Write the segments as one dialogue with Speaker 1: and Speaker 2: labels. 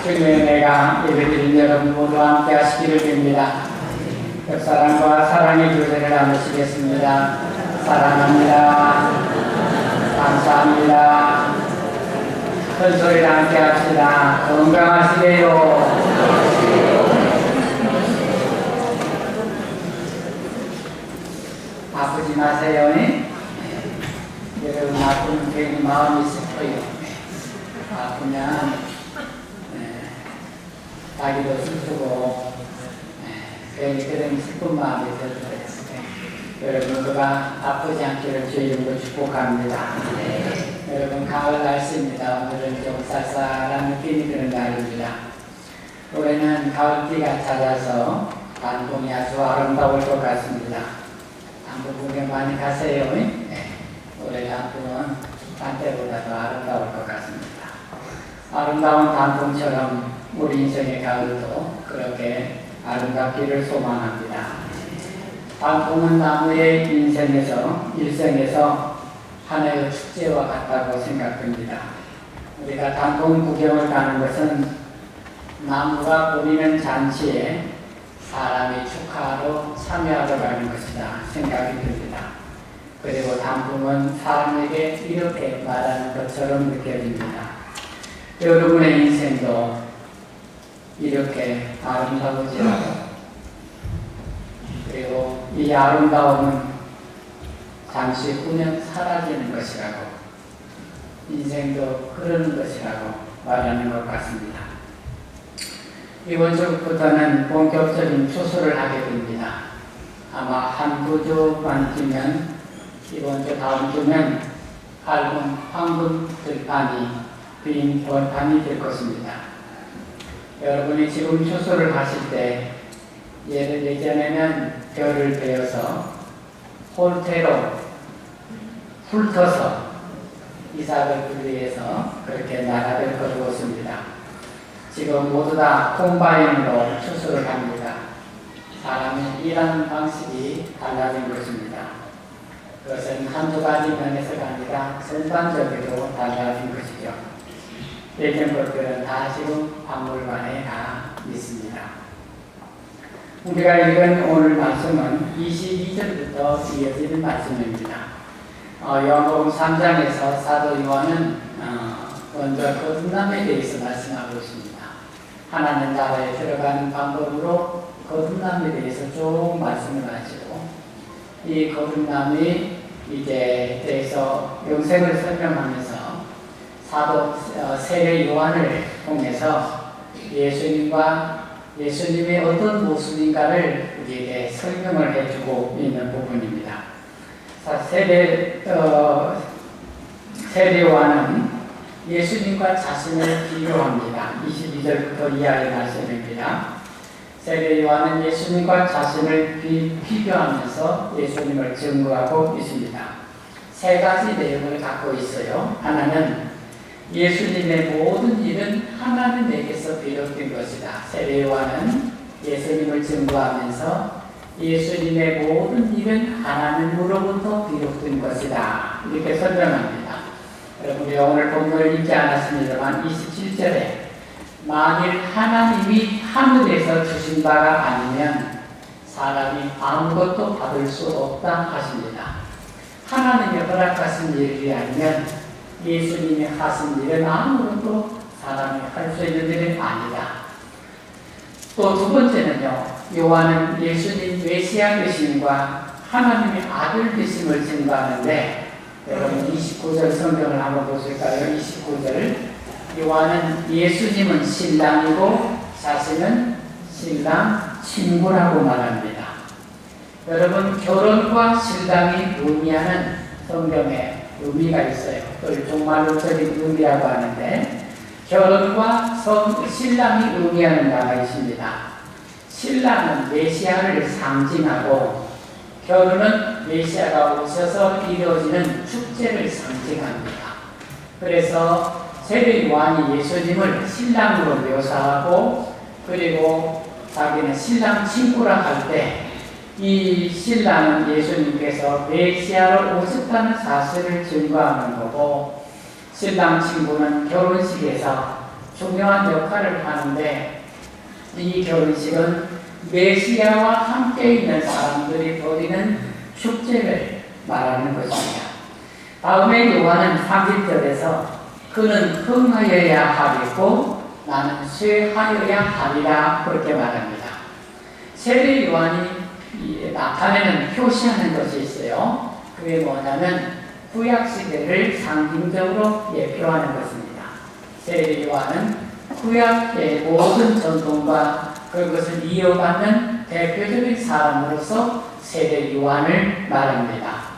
Speaker 1: 주님의 은혜가 예배드린 여러분 모두 함께 하시기를 빕니다. 옆사람과 사랑의 교제를 나누시겠습니다. 사랑합니다. 감사합니다. 큰 소리로 함께 합시다. 건강하시게요. 아프지 마세요. 여러분 아프면 괜히 마음이 슬퍼요. 아프면 자기도 슬프고 괜히 그런 슬픈 마음이 들어요. 여러분 그가 아프지 않기를 주의 이름으로 축복합니다. 여러분 가을 날씨입니다. 오늘은 좀 쌀쌀한 느낌이 드는 날입니다. 올해는 가을비가 찾아서 단풍이 아주 아름다울 것 같습니다. 단풍 구경 많이 가세요. 올해 단풍은 딴 때보다 더 아름다울 것 같습니다. 아름다운 단풍처럼 우리 인생의 가을도 그렇게 아름답기를 소망합니다. 단풍은 나무의 일생에서 하나의 축제와 같다고 생각됩니다. 우리가 단풍 구경을 가는 것은 나무가 꾸미는 잔치에 사람이 축하하러 참여하러 가는 것이다 생각이 듭니다. 그리고 단풍은 사람에게 이렇게 말하는 것처럼 느껴집니다. 여러분의 인생도 이렇게 아름다워지라고, 그리고 이 아름다움은 잠시 후면 사라지는 것이라고, 인생도 흐르는 것이라고 말하는 것 같습니다. 이번 주부터는 본격적인 추수를 하게 됩니다. 아마 한두 주만 뒤면, 이번 주 다음 주면 얇은 황금 들판이 빈 벌판이 될 것입니다. 여러분이 지금 추수를 하실 때 예전에는 벼를 베어서 홀대로 훑어서 이삭을 분리해서 그렇게 나라를 거두었습니다. 지금 모두 다 콤바인으로 추수를 합니다. 사람이 일하는 방식이 달라진 것입니다. 그것은 한두 가지 면에서가 아니라 전반적으로 달라진 것이죠. 예전 것들은 다 지금 박물관에 다 있습니다. 우리가 읽은 오늘 말씀은 22절부터 이어지는 말씀입니다. 요한복음 3장에서 사도 요한은 먼저 거듭남에 대해서 말씀하고 있습니다. 하나님 나라에 들어가는 방법으로 거듭남에 대해서 쭉 말씀을 하시고, 이 거듭남이 이제 대해서 영생을 설명하면서 사도 세례 요한을 통해서 예수님의 어떤 모습인가를 우리에게 설명을 해주고 있는 부분입니다. 세례 요한은 예수님과 자신을 비교합니다. 22절부터 이하의 말씀입니다. 세례 요한은 예수님과 자신을 비교하면서 예수님을 증거하고 있습니다. 세 가지 내용을 갖고 있어요. 하나는 예수님의 모든 일은 하나님에게서 비롯된 것이다. 세례 요한은 예수님을 증거하면서 예수님의 모든 일은 하나님으로부터 비롯된 것이다, 이렇게 설명합니다. 여러분, 우리가 오늘 본문을 읽지 않았습니다만 27절에 만일 하나님이 하늘에서 주신 바가 아니면 사람이 아무것도 받을 수 없다 하십니다. 하나님이 허락하신 일이 아니면 예수님이 하신 일은 아무것도 사람이 할 수 있는 일은 아니다. 또 두 번째는요, 요한은 예수님 메시아 되심과 하나님의 아들 되심을 증거하는데, 여러분 29절 성경을 한번 보실까요? 29절, 요한은 예수님은 신랑이고 자신은 신랑 친구라고 말합니다. 여러분, 결혼과 신랑이 의미하는 성경에 의미가 있어요. 그걸 종말론적인 의미라고 하는데, 결혼과 신랑이 의미하는 바가 있습니다. 신랑은 메시아를 상징하고, 결혼은 메시아가 오셔서 이루어지는 축제를 상징합니다. 그래서 세례 요한이 예수님을 신랑으로 묘사하고, 그리고 자기는 신랑 친구라 할 때, 이 신랑은 예수님께서 메시아로 오셨다는 사실을 증거하는 거고, 신랑 친구는 결혼식에서 중요한 역할을 하는데 이 결혼식은 메시아와 함께 있는 사람들이 벌이는 축제를 말하는 것입니다. 다음에 요한은 30절에서 그는 흥하여야 하겠고 나는 쇠하여야 하리라 그렇게 말합니다. 세례 요한이 나타내는 표시하는 것이 있어요. 그게 뭐냐면 구약시대를 상징적으로 예표하는 것입니다. 세례 요한은 구약의 모든 전통과 그것을 이어받는 대표적인 사람으로서 세례 요한을 말합니다.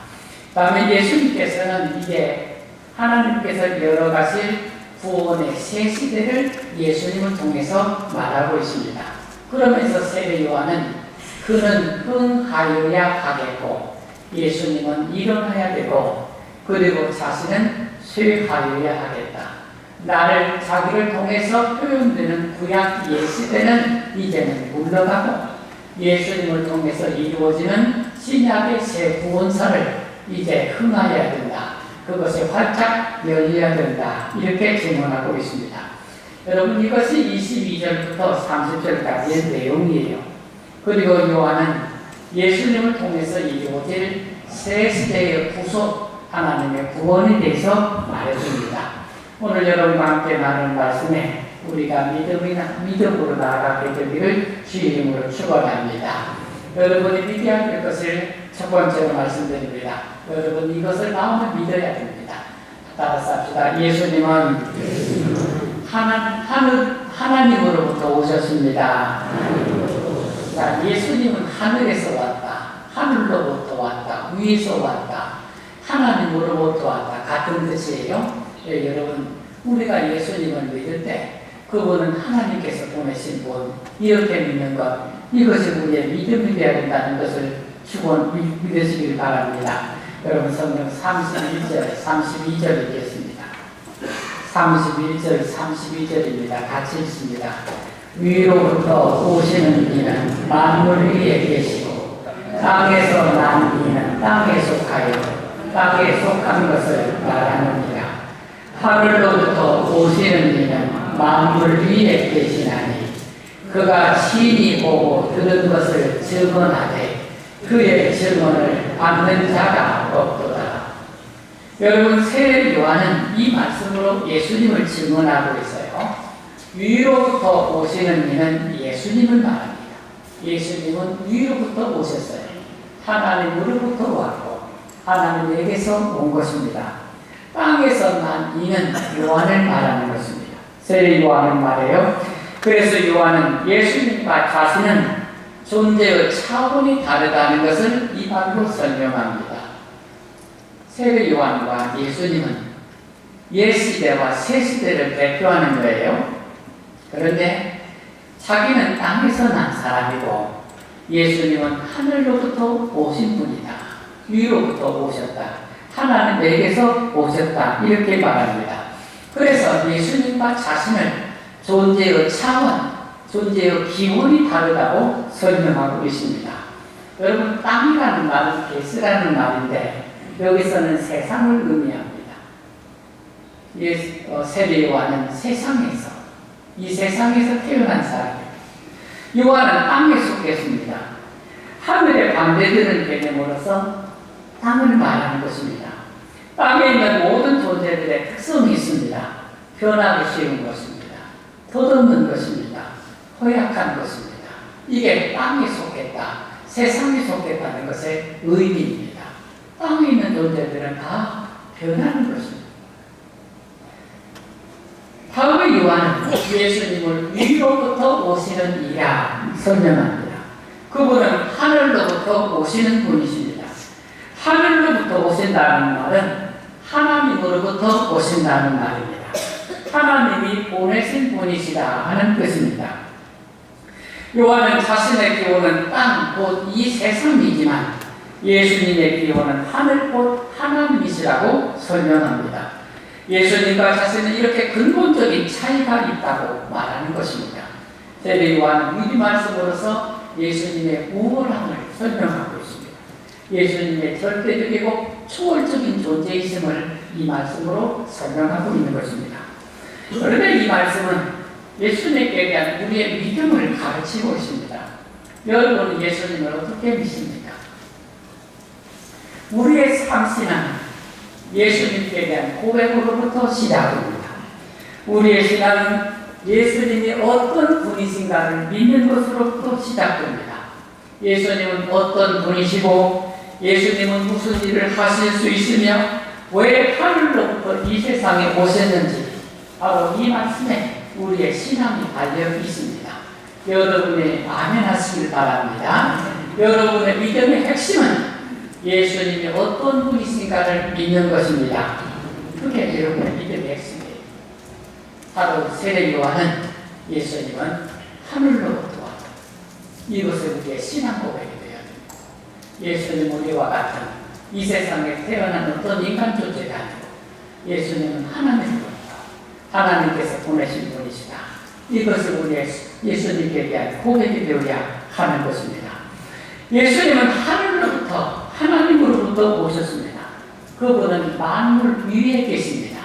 Speaker 1: 다음에 예수님께서는 이제 하나님께서 열어가실 구원의 새 시대를 예수님을 통해서 말하고 있습니다. 그러면서 세례 요한은 그는 흥하여야 하겠고 예수님은 일어나야 되고 그리고 자신은 쇠하여야 하겠다. 나를 자기를 통해서 표현되는 구약 옛시대는 이제는 물러가고 예수님을 통해서 이루어지는 신약의 새 구원사를 이제 흥하여야 된다. 그것이 활짝 열려야 된다. 이렇게 증언하고 있습니다. 여러분 이것이 22절부터 30절까지의 내용이에요. 그리고 요한은 예수님을 통해서 이루어질 새 시대의 구속, 하나님의 구원에 대해서 말해줍니다. 오늘 여러분과 함께 나눈 말씀에 우리가 믿음으로 나아가게 되기를 주의 이름으로 축원합니다. 여러분이 믿어야 될 것을 첫 번째로 말씀드립니다. 여러분 이것을 마음에 믿어야 됩니다. 따라서 합시다. 예수님은 하나님으로부터 오셨습니다. 자, 예수님은 하늘에서 왔다. 하늘로부터 왔다. 위에서 왔다. 하나님으로부터 왔다. 같은 뜻이에요. 예, 여러분 우리가 예수님을 믿을 때 그분은 하나님께서 보내신 분 이렇게 믿는 것 이것이 우리의 믿음이 되어야 된다는 것을 믿으시길 바랍니다. 여러분 성경 31절 32절 읽겠습니다. 31절 32절입니다. 같이 읽습니다. 위로부터 오시는 이는 만물 위에 계시고 땅에서 난 이는 땅에 속하여 땅에 속한 것을 말하느니라. 하늘로부터 오시는 이는 만물 위에 계시나니 그가 친히 보고 들은 것을 증언하되 그의 증언을 받는 자가 없도다. 여러분 세례 요한은 이 말씀으로 예수님을 증언하고 있어요. 위로부터 오시는 이는 예수님을 말합니다. 예수님은 위로부터 오셨어요. 하나님으로부터 왔고 하나님에게서 온 것입니다. 땅에서 난 이는 요한을 말하는 것입니다. 세례 요한은 말해요. 그래서 요한은 예수님과 자신은 존재의 차원이 다르다는 것을 이 말로 설명합니다. 세례 요한과 예수님은 옛 시대와 새 시대를 대표하는 거예요. 그런데 자기는 땅에서 난 사람이고 예수님은 하늘로부터 오신 분이다. 위로부터 오셨다. 하나님에게서 오셨다. 이렇게 말합니다. 그래서 예수님과 자신을 존재의 차원, 존재의 기원이 다르다고 설명하고 있습니다. 여러분 땅이라는 말은 게스라는 말인데 여기서는 세상을 의미합니다. 세례 요한은 세상에서 이 세상에서 태어난 사람입니다. 요한은 땅에 속했습니다. 하늘에 반대되는 개념으로서 땅을 말하는 것입니다. 땅에 있는 모든 존재들의 특성이 있습니다. 변하기 쉬운 것입니다. 덧없는 것입니다. 허약한 것입니다. 이게 땅에 속했다, 세상에 속했다는 것의 의미입니다. 땅에 있는 존재들은 다 변하는 것입니다. 다음에 요한은 예수님을 위로부터 오시는 이라 설명합니다. 그분은 하늘로부터 오시는 분이십니다. 하늘로부터 오신다는 말은 하나님으로부터 오신다는 말입니다. 하나님이 보내신 분이시다 하는 뜻입니다. 요한은 자신의 기원은 땅, 곧 이 세상이지만 예수님의 기원은 하늘, 곧 하나님이시라고 설명합니다. 예수님과 자신은 이렇게 근본적인 차이가 있다고 말하는 것입니다. 세례 요한은 이 말씀으로서 예수님의 우월함을 설명하고 있습니다. 예수님의 절대적이고 초월적인 존재이심을 이 말씀으로 설명하고 있는 것입니다. 그런데 이 말씀은 예수님께 대한 우리의 믿음을 가르치고 있습니다. 여러분은 예수님을 어떻게 믿습니까? 우리의 삶신앙은 예수님께 대한 고백으로부터 시작됩니다. 우리의 신앙은 예수님이 어떤 분이신가를 믿는 것으로부터 시작됩니다. 예수님은 어떤 분이시고 예수님은 무슨 일을 하실 수 있으며 왜 하늘로부터 이 세상에 오셨는지 바로 이 말씀에 우리의 신앙이 달려 있습니다. 여러분이 아멘하시길 바랍니다. 여러분의 믿음의 핵심은 예수님이 어떤 분이신가를 믿는 것입니다. 그게 여러분의 믿음의 핵심이에요. 바로 세례 요한은 예수님은 하늘로부터 왔다. 이것을 우리의 신앙 고백이 되어야 됩니다. 예수님 우리와 같은 이 세상에 태어난 어떤 인간 존재가 아니고 예수님은 하나님으로부터 하나님께서 보내신 분이시다. 이것을 우리의 예수님께 대한 고백이 되어야 하는 것입니다. 예수님은 하늘로부터 하나님으로부터 오셨습니다. 그분은 만물 위에 계십니다.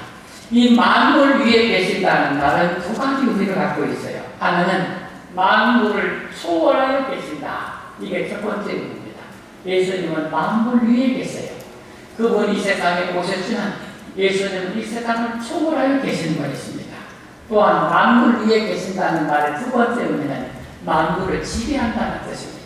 Speaker 1: 이 만물 위에 계신다는 말은 두 가지 의미를 갖고 있어요. 하나는 만물을 초월하여 계신다. 이게 첫 번째 의미입니다. 예수님은 만물 위에 계세요. 그분이 이 세상에 오셨지만 예수님은 이 세상을 초월하여 계시는 것입니다. 또한 만물 위에 계신다는 말의 두 번째 의미는 만물을 지배한다는 뜻입니다.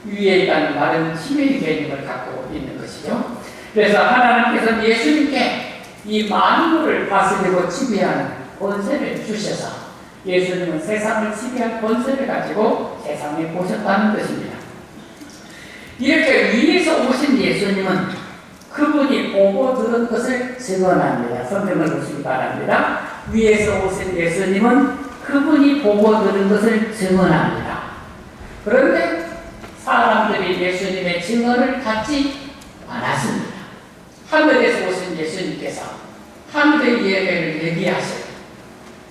Speaker 1: 위에 있다는 말은 힘의 개념을 갖고 있는 것이죠. 그래서 하나님께서는 예수님께 이 만물을 다스리고 지배하는 권세를 주셔서 예수님은 세상을 지배할 권세를 가지고 세상에 오셨다는 것입니다. 이렇게 위에서 오신 예수님은 그분이 보고 들은 것을 증언합니다. 성경을 보시기 바랍니다. 위에서 오신 예수님은 그분이 보고 들은 것을 증언합니다. 그런데 사람들이 예수님의 증언을 갖지 않았습니다. 하늘에서 오신 예수님께서 하늘의 예배를 얘기하셔요.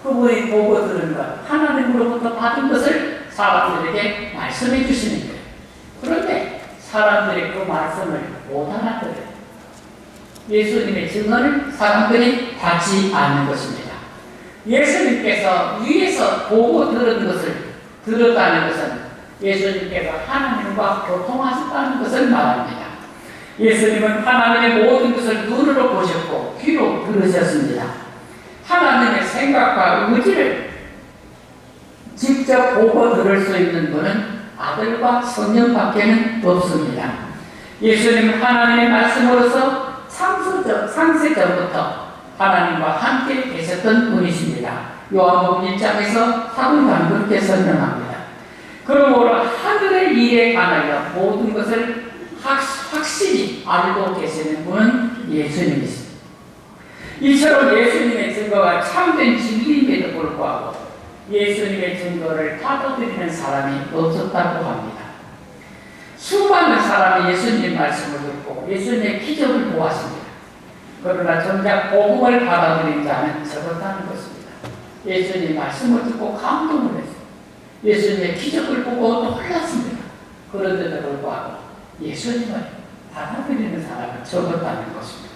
Speaker 1: 그분이 보고 들은 것, 하나님으로부터 받은 것을 사람들에게 말씀해 주시는 거예요. 그런데 사람들이 그 말씀을 못 알아들어요. 예수님의 증언을 사람들이 받지 않는 것입니다. 예수님께서 위에서 보고 들은 것을 들었다는 것은 예수님께서 하나님과 교통하셨다는 것을 말합니다. 예수님은 하나님의 모든 것을 눈으로 보셨고 귀로 들으셨습니다. 하나님의 생각과 의지를 직접 보고 들을 수 있는 분은 아들과 성령밖에는 없습니다. 예수님은 하나님의 말씀으로서 창세전부터 하나님과 함께 계셨던 분이십니다. 요한복음 1장에서 사도요한은 그렇게 설명합니다. 그러므로 하늘의 일에 관하여 모든 것을 확실히 알고 계시는 분은 예수님이십니다. 이처럼 예수님의 증거가 참된 진리임에도 불구하고 예수님의 증거를 받아들이는 사람이 없었다고 합니다. 수많은 사람이 예수님의 말씀을 듣고 예수님의 기적을 보았습니다. 그러나 정작 복음을 받아들인 자는 적었다는 것입니다. 예수님의 말씀을 듣고 감동을 했습니다. 예수님의 기적을 보고 놀랐습니다. 그런데도 불구하고 예수님을 받아들이는 사람은 적었다는 것입니다.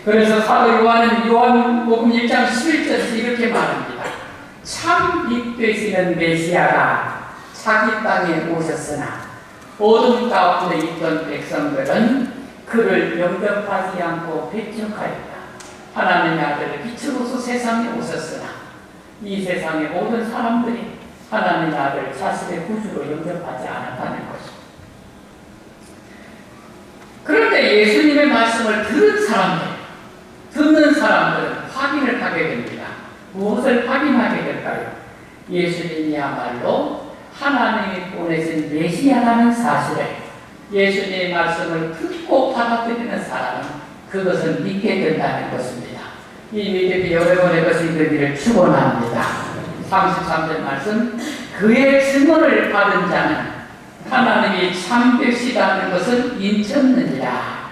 Speaker 1: 그래서 사도 요한은 요한복음 1장 11절에서 이렇게 말합니다. 참 믿되시는 메시아가 자기 땅에 오셨으나 어둠 가운데 있던 백성들은 그를 영접하지 않고 배척하였다. 하나님의 아들을 빛으로서 세상에 오셨으나 이 세상의 모든 사람들이 하나님의 아들 자신의 구주로 영접하지 않았다는 것입니다. 그런데 예수님의 말씀을 듣는 사람들은 확인을 하게 됩니다. 무엇을 확인하게 될까요? 예수님이야말로 하나님이 보내신 메시아라는 사실을 예수님의 말씀을 듣고 받아들이는 사람은 그것을 믿게 된다는 것입니다. 이 믿음이 여러분의 것이 되기를 축원합니다. 33절 말씀, 그의 증언을 받은 자는 하나님이 참되시다는 것을 인쳤느니라.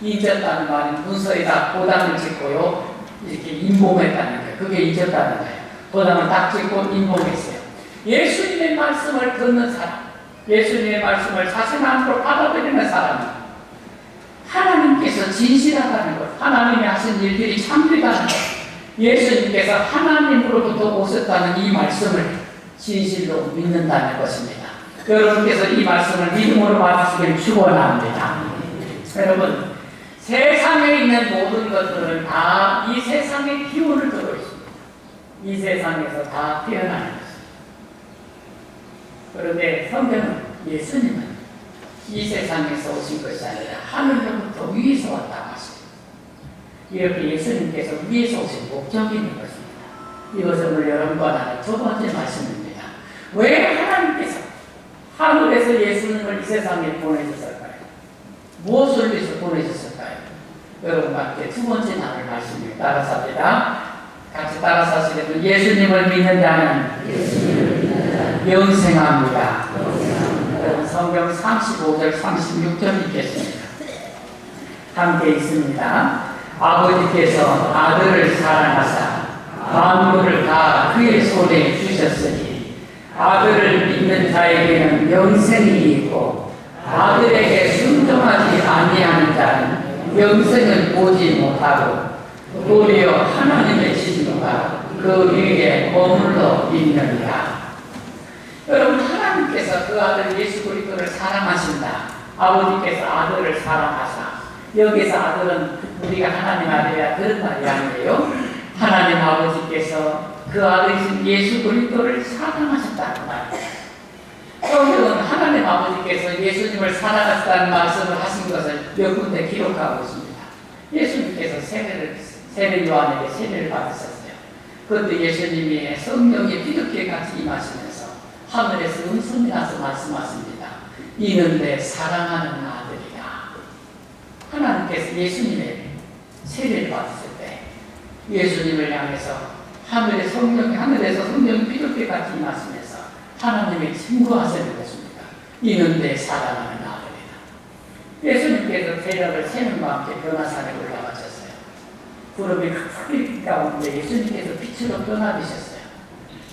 Speaker 1: 인쳤다는 말은 문서에다 도장을 찍고요, 이렇게 인봉했다는 거예요. 그게 인쳤다는 거예요. 도장을 딱 찍고 인봉했어요. 예수님의 말씀을 듣는 사람, 예수님의 말씀을 자신 안으로 받아들이는 사람은 하나님께서 진실하다는 것, 하나님이 하신 일들이 참되다는 것, 예수님께서 하나님으로부터 오셨다는 이 말씀을 진실로 믿는다는 것입니다. 여러분께서 이 말씀을 믿음으로 받으시길 축원합니다. 여러분, 세상에 있는 모든 것들은 다 이 세상의 기운을 들고 있습니다. 이 세상에서 다 태어나는 것입니다. 그런데 성경은 예수님은 이 세상에서 오신 것이 아니라 하늘로부터 위에서 왔다고 하십니다. 이렇게 예수님께서 위에서 오신 목적이 있는 것입니다. 이것은 오늘 여러분과 나의 두 번째 말씀입니다. 왜 하나님께서 하늘에서 예수님을 이 세상에 보내주셨을까요? 무엇을 위해서 보내주셨을까요? 여러분과 함께 두 번째 나눌 말씀을 따라서 합니다. 같이 따라서 하시겠습니다. 예수님을 믿는 자는 영생합니다. 여러분 성경 35절 36절 읽겠습니다. 함께 있습니다. 아버지께서 아들을 사랑하사 만물을 다 그의 손에 주셨으니 아들을 믿는 자에게는 영생이 있고 아들에게 순종하지 아니하는 자는 영생을 보지 못하고 도리어 하나님의 진노가 그 위에 머물러 있느니라. 여러분, 하나님께서 그 아들 예수 그리스도를 사랑하신다. 아버지께서 아들을 사랑하사. 여기서 아들은 우리가 하나님 아들이야 그런 말이 아니에요. 하나님 아버지께서 그 아들이신 예수 그리스도를 사랑하셨다는 말이에요. 성경은 하나님 아버지께서 예수님을 사랑하셨다는 말씀을 하신 것을 몇 군데 기록하고 있습니다. 예수님께서 세례 요한에게 세례를 받으셨어요. 그런데 예수님이 성령의 비둘기 같이 임하시면서 하늘에서 음성이 나서 말씀하십니다. 이는 내 사랑하는 아들이다. 하나님께서 예수님의 세례를 받으실 때 예수님을 향해서 하늘에서 성령이 비둘기 같이 임하시면서 하나님이 증거하시는 것입니다. 이는 내 사랑하는 아들이다. 예수님께서 세력을 세명과 함께 변화산에 올라가셨어요. 구름이 크게 가운데 예수님께서 빛으로 변화되셨어요.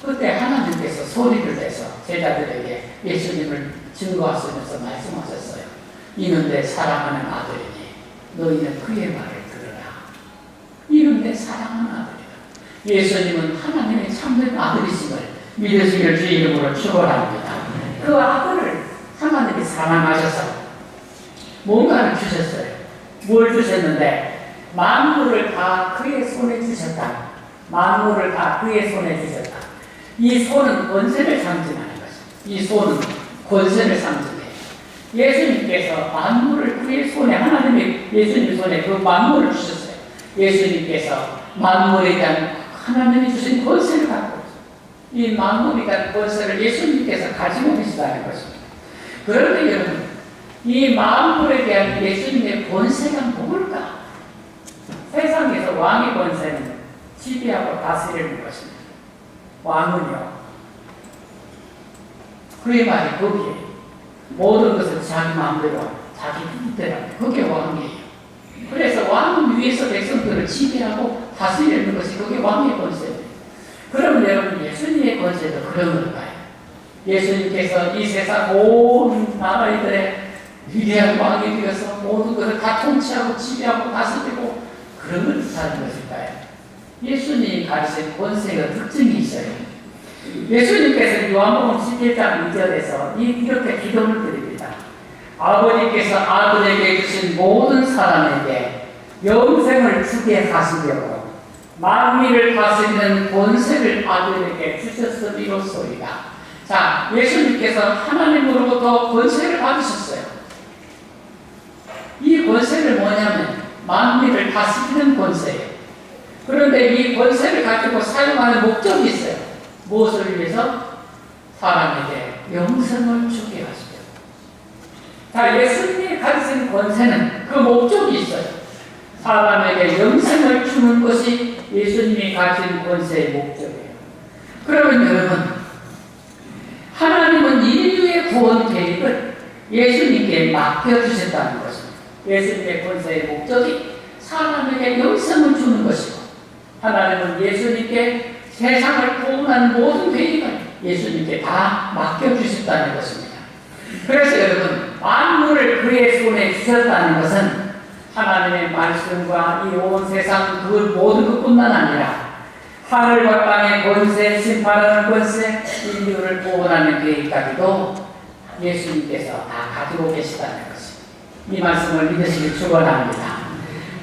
Speaker 1: 그때 하나님께서 소리를 내서 제자들에게 예수님을 증거하시면서 말씀하셨어요. 이는 내 사랑하는 아들이니 너희는 그의 말을 들으라. 이는 내 사랑하는 아들이다. 예수님은 하나님의 참된 아들이심을 믿으시길 주의 이름으로 축원합니다. 그 아들을 하나님이 사랑하셔서 뭔가를 주셨어요. 뭘 주셨는데 만물을 다 그의 손에 주셨다. 만물을 다 그의 손에 주셨다. 이 손은 권세를 상징하는 것입니다. 이 손은 권세를 상징해요. 예수님께서 만물을 그의 손에, 하나님의 예수님 손에 그 만물을 주셨어요. 예수님께서 만물에 대한 하나님이 주신 권세를 갖고 있어요. 이 만물에 대한 권세를 예수님께서 가지고 계시다는 것입니다. 그런데 여러분, 이 만물에 대한 예수님의 권세가 뭘까? 세상에서 왕의 권세는 지배하고 다스리는 것입니다. 왕은요, 그의 말이 거기에 모든 것을 자기 마음대로, 자기 뜻대로, 그게 왕이에요. 그래서 왕은 위에서 백성들을 지배하고 다스리는 것이 그게 왕의 권세예요. 그러면 여러분, 예수님의 권세도 그런 걸까요? 예수님께서 이 세상 모든 나라들의 위대한 왕이 되어서 모든 것을 다 통치하고 지배하고 다스리고 그런 걸 뜻하는 것일까요? 예수님이 가지신 권세가 특징이 있어요. 예수님께서 요한복음 11장 2절에서 이렇게 기도를 드립니다. 아버지께서 아들에게 주신 모든 사람에게 영생을 주게 하시려고 만민을 다스리는 권세를 아들에게 주셨으리로소이다. 자, 예수님께서 하나님으로부터 권세를 받으셨어요. 이 권세를 뭐냐면 만민을 다스리는 권세예요. 그런데 이 권세를 가지고 사용하는 목적이 있어요. 무엇을 위해서? 사람에게 영생을 주게 하시려고. 자, 예수님이 가지신 권세는 그 목적이 있어요. 사람에게 영생을 주는 것이 예수님이 가진 권세의 목적이에요. 그러면 여러분, 하나님은 인류의 구원 계획을 예수님께 맡겨주셨다는 것입니다. 예수님의 권세의 목적이 사람에게 영생을 주는 것이고, 하나님은 예수님께 세상을 구원하는 모든 계획을 예수님께 다 맡겨주셨다는 것입니다. 그래서 여러분, 만물을 그의 손에 주셨다는 것은 하나님의 말씀과 이 온 세상 그 모든 것뿐만 아니라 하늘과 땅의 권세, 심판하는 권세, 인류를 구원하는 계획까지도 예수님께서 다 가지고 계시다는 것입니다. 이 말씀을 믿으시길 축원합니다.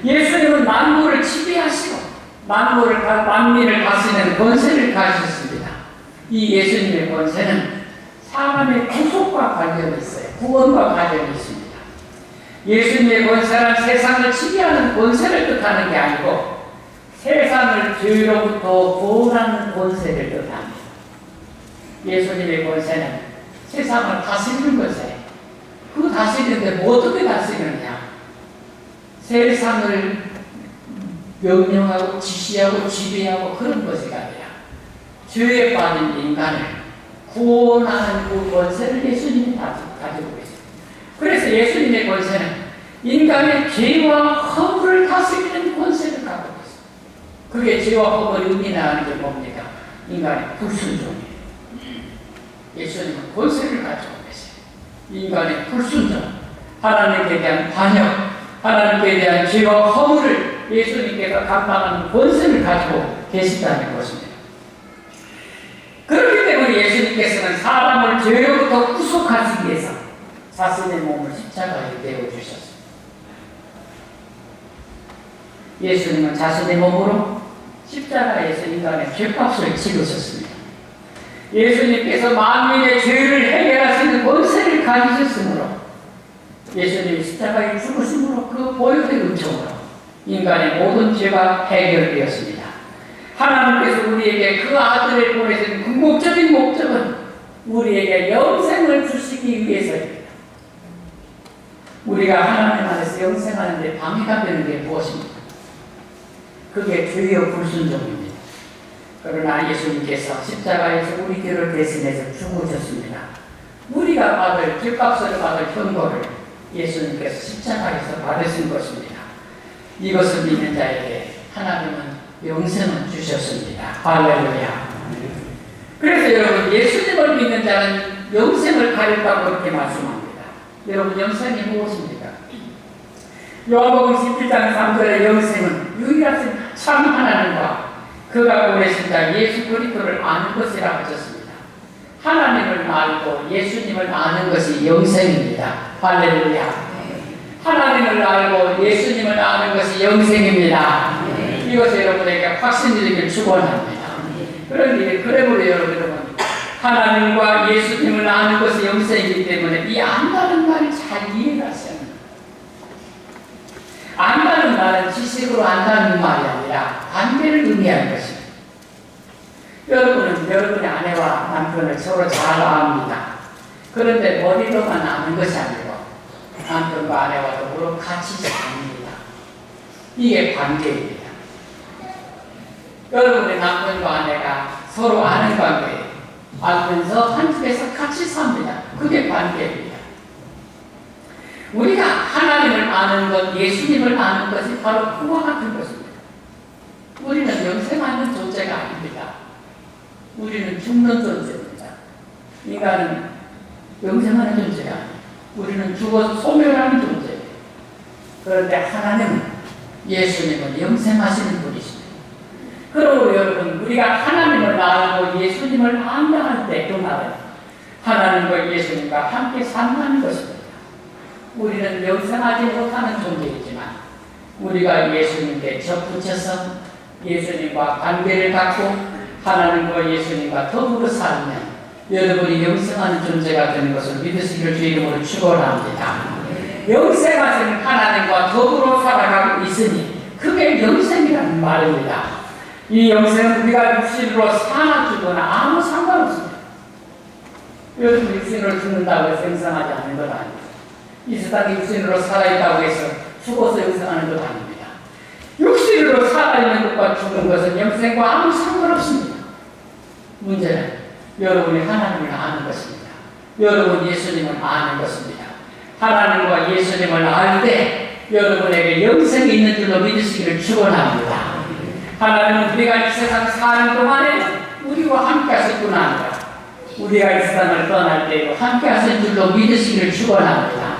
Speaker 1: 예수님은 만물을 지배하시고 만민을 다스리는 권세를 가지셨습니다. 이 예수님의 권세는 사람의 구속과 관련이 있어요. 구원과 관련이 있습니다. 예수님의 권세는 세상을 지배하는 권세를 뜻하는 게 아니고 세상을 죄로부터 구원하는 권세를 뜻합니다. 예수님의 권세는 세상을 다스리는 권세. 그 다스리는데 뭐 어떻게 다스리느냐? 세상을 명령하고 지시하고 지배하고 그런 것이 아니라 죄에 빠진 인간을 구원하는 그 권세를 예수님이 가지고 계십니다. 그래서 예수님의 권세는 인간의 죄와 허물을 다스리는 권세를 갖고 있습니다. 그게 죄와 허물이 의미하는 게 뭡니까? 인간의 불순종이에요. 예수님은 권세를 가지고 계세요. 인간의 불순종, 하나님께 대한 반역, 하나님께 대한 죄와 허물을 예수님께서 감당하는 권세를 가지고 계시다는 것입니다. 그렇기 때문에 예수님께서는 사람을 죄로부터 구속하시기 위해서 자신의 몸을 십자가에 내어주셨습니다. 예수님은 자신의 몸으로 십자가에서 인간의 죄값을 치르셨습니다. 예수님께서 만민의 죄를 해결하시는 권세를 가지셨으므로 예수님이 십자가에 죽으심으로 그 보혈의 은총으로 인간의 모든 죄가 해결되었습니다. 하나님께서 우리에게 그 아들을 보내신 궁극적인 목적은 우리에게 영생을 주시기 위해서입니다. 우리가 하나님 안에서 영생하는 데 방해가 되는 게 무엇입니까? 그게 죄의 불순종입니다. 그러나 예수님께서 십자가에서 우리 죄를 대신해서 죽으셨습니다. 우리가 받을 죄값을 받을 현고를 예수님께서 십자가에서 받으신 것입니다. 이것을 믿는 자에게 하나님은 영생을 주셨습니다. 할렐루야. 그래서 여러분, 예수님을 믿는 자는 영생을 가졌다고 그렇게 말씀합니다. 여러분, 영생이 무엇입니까? 요한복음 17장 3절의 영생은 유일하신 참 하나님과 그가 보내신 자 예수 그리스도를 아는 것이라 하셨습니다. 하나님을 알고 예수님을 아는 것이 영생입니다. 할렐루야. 하나님을 알고 예수님을 아는 것이 영생입니다. 이것을 여러분에게 확신드리길 축원합니다. 그런데 그러므로 여러분, 하나님과 예수님을 아는 것이 영생이기 때문에 이 안다는 말을 잘 이해가 하셔야 합니다. 안다는 말은 지식으로 안다는 말이 아니라 관계를 의미하는 것입니다. 여러분은 여러분의 아내와 남편을 서로 잘 압니다. 그런데 머리로만 아는 것이 아니고 남편과 아내와 더불어 같이 삽니다. 이게 관계입니다. 여러분의 남편과 아내가 서로 아는 관계예요. 알면서 한 집에서 같이 삽니다. 그게 관계입니다. 우리가 하나님을 아는 것, 예수님을 아는 것이 바로 그와 같은 것입니다. 우리는 영생하는 존재가 아닙니다. 우리는 죽는 존재입니다. 인간은 영생하는 존재가 아닙니다. 우리는 죽어서 소멸하는 존재예요. 그런데 하나님은, 예수님은 영생하시는 분이십니다. 그러므로 여러분, 우리가 하나님을 알고 예수님을 안다할 때 그 말은 하나님과 예수님과 함께 산다는 것입니다. 우리는 영생하지 못하는 존재이지만 우리가 예수님께 접붙여서 예수님과 관계를 갖고 하나님과 예수님과 더불어 살면 여러분이 영생하는 존재가 되는 것을 믿으시기를 주 이름으로 축원합니다. 영생하신 하나님과 더불어 살아가고 있으니 그게 영생이라는 말입니다. 이 영생은 우리가 육신으로 사나 죽거나 아무 상관없습니다. 여러분, 육신으로 죽는다고 해서 영생하지 않는 것 아닙니다. 이 세상에 육신으로 살아있다고 해서 죽어서 영생하는 것 아닙니다. 육신으로 살아있는 것과 죽는 것은 영생과 아무 상관없습니다. 문제는 여러분이 하나님을 아는 것입니다. 여러분 예수님을 아는 것입니다. 하나님과 예수님을 알 때 여러분에게 영생이 있는 줄로 믿으시기를 축원합니다. 하나님은 우리가 이 세상 사는 동안에 우리와 함께 하셨구나 합니다. 우리가 이 세상을 떠날 때도 함께 하신 줄로 믿으시기를 축원합니다.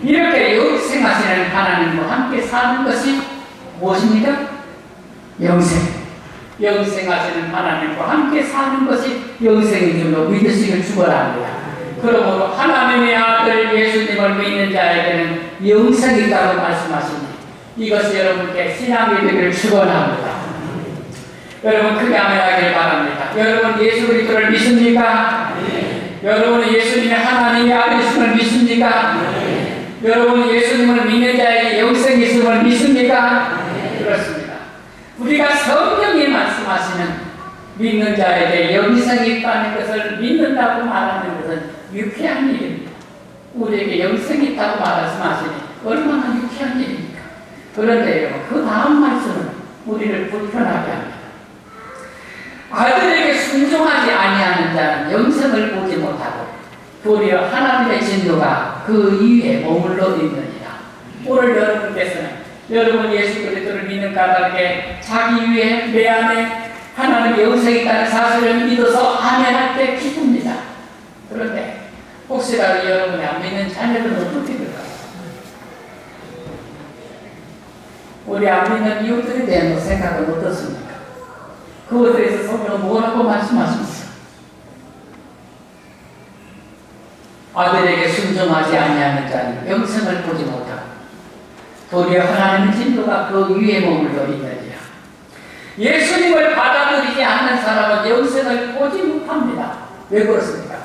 Speaker 1: 이렇게 영생하시는 하나님과 함께 사는 것이 무엇입니까? 영생. 영생하시는 하나님과 함께 사는 것이 영생인 줄로 믿으시길 축원합니다. 그러므로 하나님의 아들 예수님을 믿는 자에게는 영생이 있다고 말씀하시니 이것이 여러분께 신앙이 되기를 축원합니다. 여러분 크게 아멘하길 바랍니다. 여러분 예수 그리스도를 믿습니까? 네. 여러분은 예수님이 하나님의 아들이심을 믿습니까? 네. 여러분은 예수님을 믿는 자에게 영생이 있음을 믿습니까? 네. 그렇습니다. 우리가 성경이 말씀하시는 믿는 자에게 영생이 있다는 것을 믿는다고 말하는 것은 유쾌한 일입니다. 우리에게 영생이 있다고 말씀하시니 얼마나 유쾌한 일입니까? 그런데 그 다음 말씀은 우리를 불편하게 합니다. 아들에게 순종하지 아니하는 자는 영생을 보지 못하고 도리어 하나님의 진노가 그 위에 머물러 있느니라. 오늘 여러분께서는 여러분 예수 그리스도를 믿는 까닭에 자기 위에 내 안에 하나님의 영생이 있다는 사실을 믿어서 아멘할 때 기쁩니다. 그런데 혹시라도 여러분이 안 믿는 자녀들은 어떻게 될까요? 우리 안 믿는 이웃들에 대한 생각은 어떻습니까? 그것에 대해서 성경은 뭐라고 말씀하십니까? 아들에게 순종하지 아니하는 자는 영생을 보지 못하고 도리어 하나님의 진노가 그 위에 머물러 있느니라. 예수님을 받아들이지 않는 사람은 영생을 보지 못합니다. 왜 그렇습니까?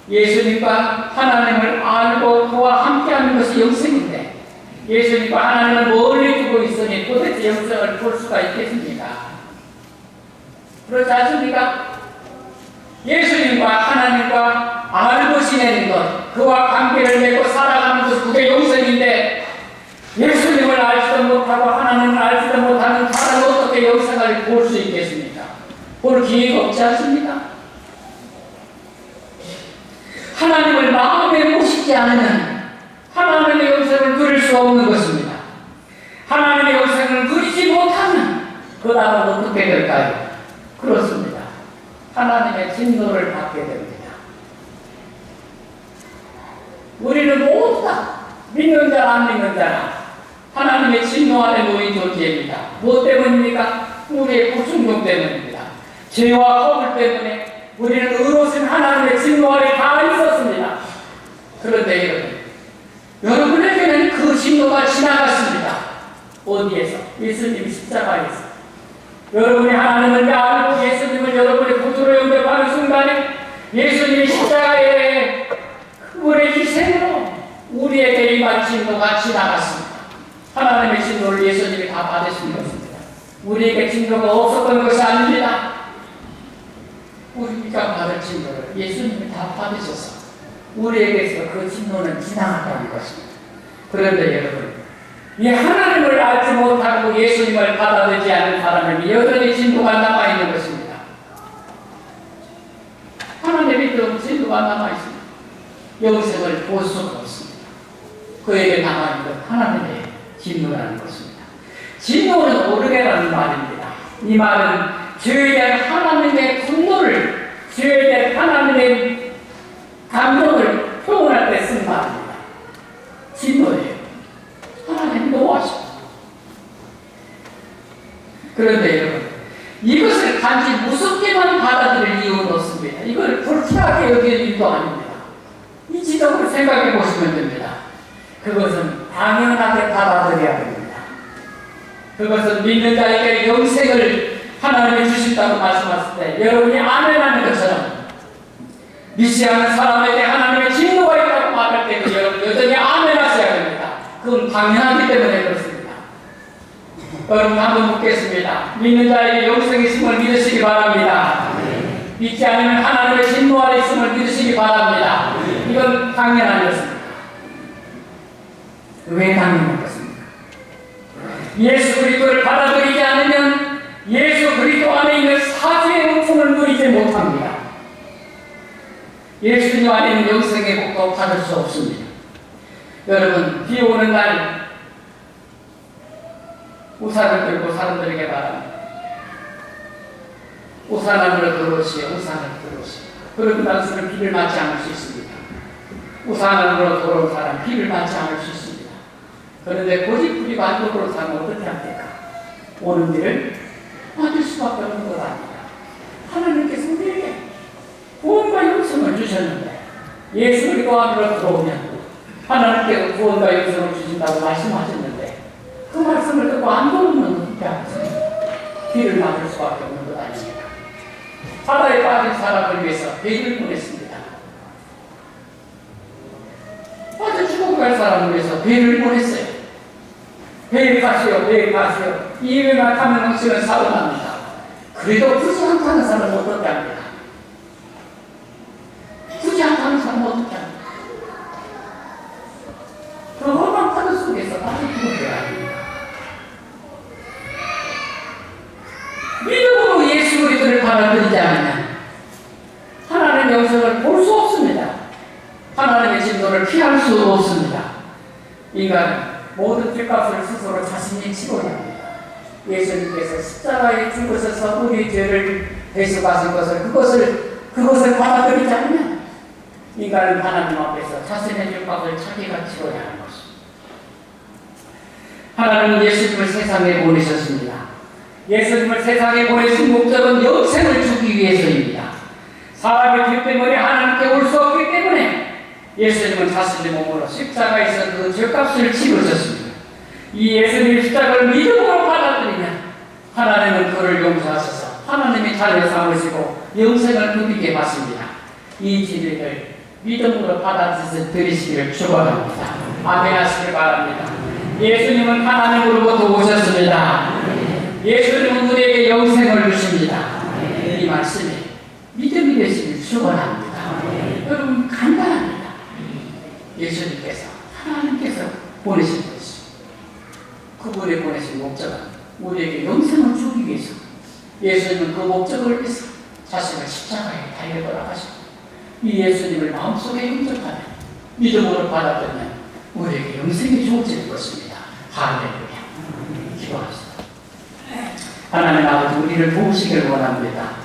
Speaker 1: 예수님과 하나님을 알고 그와 함께하는 것이 영생인데 예수님과 하나님을 멀리 두고 있으니 도대체 영생을 볼 수가 있겠습니까? 그렇지 않습니까? 예수님과 하나님과 알고 지내는 것, 그와 관계를 맺고 살아가는 것, 그게 영생인데 예수님을 알지도 못하고 하나님을 알지도 못하는 사람은 어떻게 영생을 볼 수 있겠습니까? 볼 기회가 없지 않습니까? 하나님을 마음에 모시지 않으면 하나님의 영생을 누릴 수 없는 것입니다. 하나님의 영생을 누리지 못하면 그 다음은 어떻게 될까요? 그렇습니다. 하나님의 진노를 받게 됩니다. 우리는 모두 다 믿는 자나 안 믿는 자나 하나님의 진노 아래 놓인 존재입니다. 무엇 때문입니까? 우리의 불순종 때문입니다. 죄와 허물 때문에 우리는 의로우신 하나님의 진노 아래 다 있었습니다. 그런데 여러분에게는 그 진노가 지나갔습니다. 어디에서? 예수님 십자가에서. 여러분이 하나님을 알고 예수님을 여러분의 구주로 영접하는 순간에 예수님이 십자가에 그분의 희생으로 우리에게 임한 진노가 지나갔습니다. 하나님의 진노를 예수님이 다 받으신 것입니다. 우리에게 진노가 없었던 것이 아닙니다. 우리가 받을 진노를 예수님이 다 받으셔서 우리에게서 그 진노는 지나갔다는 것입니다. 그런데 여러분, 이 하나님을 알지 못하고 예수님을 받아들이지 않는 사람은 여전히 진노가 남아있는 것입니다. 하나님의 진노가 남아있습니다. 영생을 볼 수가 없습니다. 그에게 남아있는 건 하나님의 진노라는 것입니다. 진노는 오르게라는 말입니다. 이 말은 죄에 대한 하나님의 분노를, 죄에 대한 하나님의 감정을 표현할 때 쓴 말입니다. 진노예요. 하나님이 노하십니다. 그런데 여러분, 이것을 단지 무섭게만 받아들일 이유는 없습니다. 이걸 불쾌하게 여길 일도 아닙니다. 이지적으로 생각해 보시면 됩니다. 그것은 당연하게 받아들여야 됩니다. 그것은 믿는 자에게 영생을 하나님이 주신다고 말씀하실 때 여러분이 아멘하는 것처럼 믿지 않는 사람에게 하나님의 진노가 있다고 말할 때도 여러분 여전히 아멘하셔야 됩니다. 그건 당연하기 때문에 그렇습니다. 여러분 한번 묻겠습니다. 믿는 자에게 영생이 있음을 믿으시기 바랍니다. 믿지 않으면 하나님의 진노 아래 있음을 믿으시기 바랍니다. 이건 당연한 것입니다. 왜 당연한 것입니까? 예수 그리스도를 받아들이지 않으면 예수 그리스도 안에 있는 사죄의 은총을 누리지 못합니다. 예수님 안에 있는 영생의 복도 받을 수 없습니다. 여러분, 비 오는 날 우산을 들고 사람들에게 말합니다. 우산 안으로 들어오시오. 우산을 들어오시오. 그런 당신은 비를 맞지 않을 수 있습니다. 우산 안으로 들어온 사람 비를 맞지 않을 수 있습니다. 그런데 고집부리고 안쪽으로 사면 어떻게 합니까? 오는 비를 받을 수밖에 없는 것 아닙니다. 하나님께서 우리에게 구원과 영생을 주셨는데 예수 그리스도 안으로 들어오면 하나님께서 구원과 영생을 주신다고 말씀하셨는데 그 말씀을 듣고 안 들으면 어떻게 하겠습니까? 비를 맞을 수밖에 없는 것 아닙니까? 바다에 빠진 사람을 위해서 배를 보냈습니다. 빠져 죽어갈 사람을 위해서 배를 보냈어요. 배에 가시오, 배에 가시오. 이 배만 타면 당신은 살아납니다. 그래도 굳이 않다는 사람은 어떻게 합니까? 굳이 않다는 사람은 어떻게 합니까? 그 험한 파도 속에서 빠져 죽어야 합니다. 믿음으로 예수 그리스도를 받아들이지 않으면 하나님의 영생을 볼 수 없습니다. 하나님의 진노를 피할 수 없습니다. 인간은 모든 죄값을 스스로 자신이 치러야 합니다. 예수님께서 십자가에 죽으셔서 우리 죄를 대속하신 그것을 받아들이지 않으면 인간은 하나님 앞에서 자신의 죄값을 자기가 치러야 하는 것입니다. 하나님은 예수님을 세상에 보내셨습니다. 예수님을 세상에 보내신 목적은 영생을 주기 위해서입니다. 사람의 죄 때문에 하나님께 올 수 없기 때문에 예수님은 자신의 몸으로 십자가에서 그 죄값을 치르셨습니다. 이 예수님의 십자가를 믿음으로 받아들이면 하나님은 그를 용서하셔서 하나님의 자녀 삼으시고 영생을 누리게 하십니다. 이 진리를 믿음으로 받아들이시기를 축원합니다. 아멘 하시길 바랍니다. 예수님은 하나님으로부터 오셨습니다. 예수님은 우리에게 영생을 주십니다. 이 말씀이 믿음이 되시길 축원합니다. 여러분 간단합니다. 예수님께서 하나님께서 보내신 것이 그분이 보내신 목적은 우리에게 영생을 주기 위해서 예수님은 그 목적을 위해서 자신을 십자가에 달려 돌아가셨고 이 예수님을 마음속에 영접하면 믿음으로 받아들면 우리에게 영생이 주어질 것입니다. 할렐루야. 기도합시다. 하나님 아버지 우리를 도우시기를 원합니다.